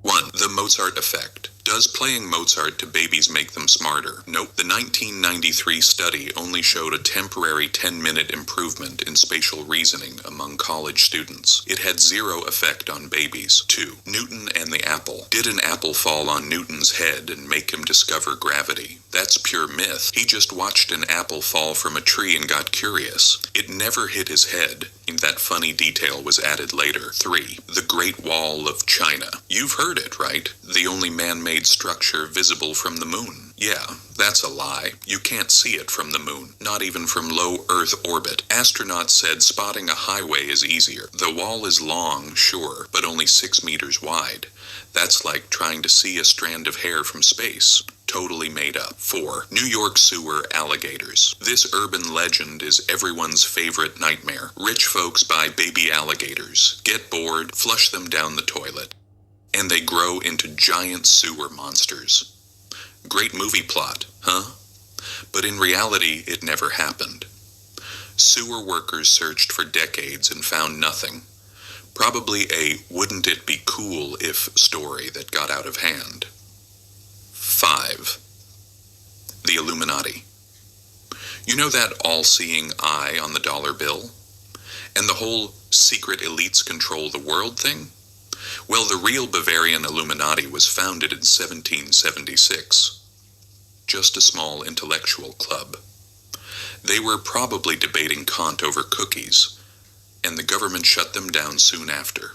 1. The Mozart effect. Does playing Mozart to babies make them smarter? Nope. The 1993 study only showed a temporary 10-minute improvement in spatial reasoning among college students. It had zero effect on babies. 2. Newton and the apple. Did an apple fall on Newton's head and make him discover gravity? That's pure myth. He just watched an apple fall from a tree and got curious. It never hit his head. And that funny detail was added later. 3. The Great Wall of China. You've heard it, right? The only man-made structure visible from the moon. Yeah, that's a lie. You can't see it from the moon, not even from low Earth orbit. Astronauts said spotting a highway is easier. The wall is long, sure, but only 6 meters wide. That's like trying to see a strand of hair from space. Totally made up. 4. New York sewer alligators. This urban legend is everyone's favorite nightmare. Rich folks buy baby alligators, get bored, flush them down the toilet, and they grow into giant sewer monsters. Great movie plot, huh? But in reality, it never happened. Sewer workers searched for decades and found nothing. Probably a wouldn't it be cool if story that got out of hand. 5. The Illuminati. You know that all-seeing eye on the dollar bill? And the whole secret elites control the world thing? Well, the real Bavarian Illuminati was founded in 1776. Just a small intellectual club. They were probably debating Kant over cookies, and the government shut them down soon after.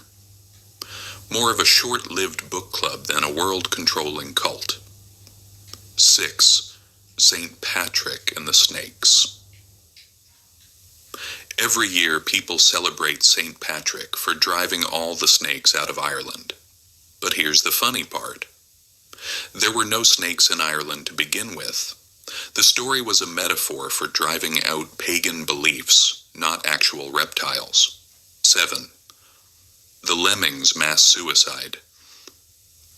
More of a short-lived book club than a world-controlling cult. 6. St. Patrick and the Snakes. Every year people celebrate St. Patrick for driving all the snakes out of Ireland. But here's the funny part. There were no snakes in Ireland to begin with. The story was a metaphor for driving out pagan beliefs, not actual reptiles. 7. The Lemmings mass suicide.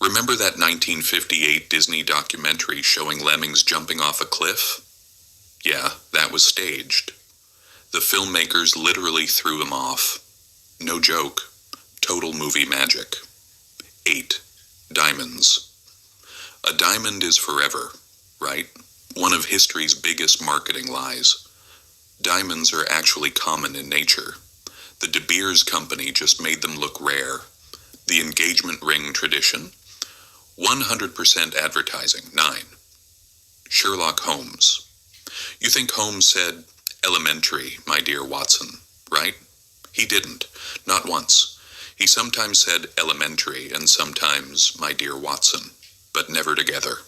Remember that 1958 Disney documentary showing lemmings jumping off a cliff? Yeah, that was staged. The filmmakers literally threw them off. No joke. Total movie magic. 8. Diamonds. A diamond is forever, right? One of history's biggest marketing lies. Diamonds are actually common in nature. The De Beers company just made them look rare. The engagement ring tradition. 100% advertising. 9. Sherlock Holmes. You think Holmes said, "Elementary, my dear Watson," right? He didn't. Not once. He sometimes said elementary and sometimes my dear Watson, but never together.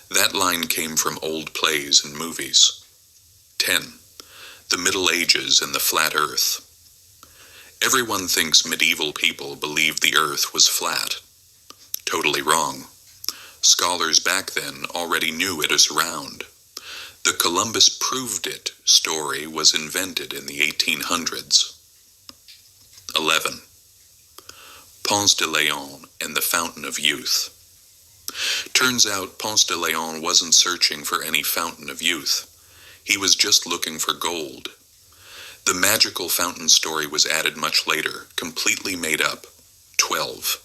That line came from old plays and movies. 10. The Middle Ages and the Flat Earth. Everyone thinks medieval people believed the Earth was flat. Totally wrong. Scholars back then already knew it is round. The Columbus proved it story was invented in the 1800s. 11. Ponce de Leon and the Fountain of Youth. Turns out Ponce de Leon wasn't searching for any fountain of youth. He was just looking for gold. The magical fountain story was added much later, completely made up. 12.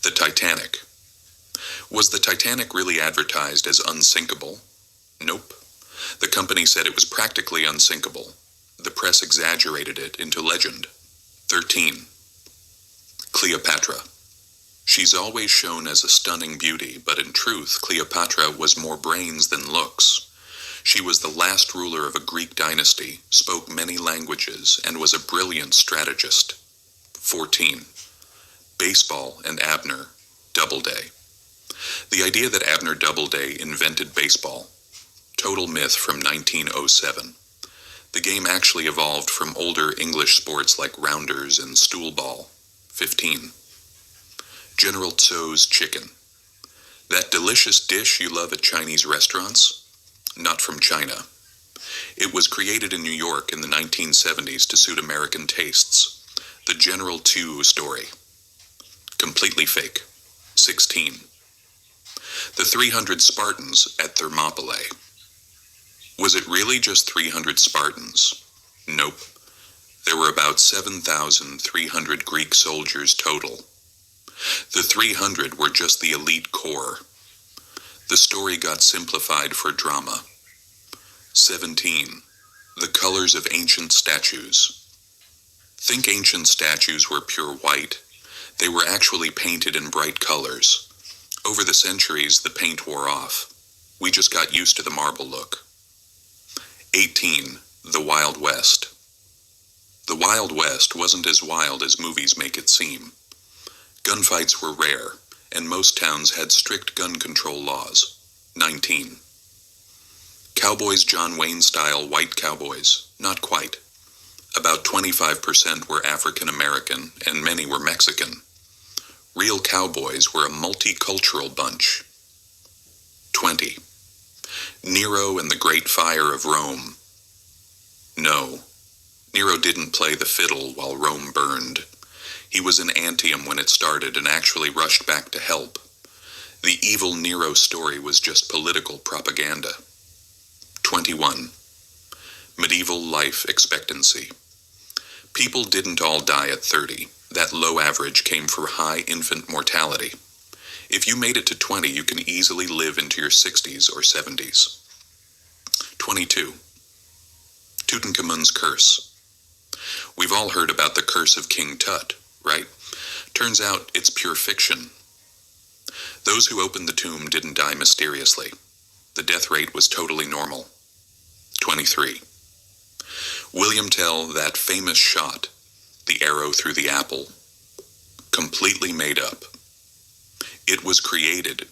The Titanic. Was the Titanic really advertised as unsinkable? Nope. The company said it was practically unsinkable. The press exaggerated it into legend. 13. Cleopatra. She's always shown as a stunning beauty, but in truth, Cleopatra was more brains than looks. She was the last ruler of a Greek dynasty, spoke many languages, and was a brilliant strategist. 14. Baseball and Abner Doubleday. The idea that Abner Doubleday invented baseball. Total myth from 1907. The game actually evolved from older English sports like rounders and stool ball. 15. General Tso's chicken. That delicious dish you love at Chinese restaurants? Not from China. It was created in New York in the 1970s to suit American tastes. The General Tso story. Completely fake. 16. The 300 Spartans at Thermopylae. Was it really just 300 Spartans? Nope. There were about 7,300 Greek soldiers total. The 300 were just the elite core. The story got simplified for drama. 17. The colors of ancient statues. Think ancient statues were pure white. They were actually painted in bright colors. Over the centuries, the paint wore off. We just got used to the marble look. 18. The Wild West. The Wild West wasn't as wild as movies make it seem. Gunfights were rare, and most towns had strict gun control laws. 19. Cowboys John Wayne-style white cowboys. Not quite. About 25% were African American, and many were Mexican. Real cowboys were a multicultural bunch. 20. Nero and the Great Fire of Rome. No, Nero didn't play the fiddle while Rome burned. He was in Antium when it started and actually rushed back to help. The evil Nero story was just political propaganda. 21. Medieval life expectancy. People didn't all die at 30. That low average came from high infant mortality. If you made it to 20, you can easily live into your 60s or 70s. 22. Tutankhamun's curse. We've all heard about the curse of King Tut, right? Turns out it's pure fiction. Those who opened the tomb didn't die mysteriously. The death rate was totally normal. 23. William Tell, that famous shot, the arrow through the apple, completely made up. It was created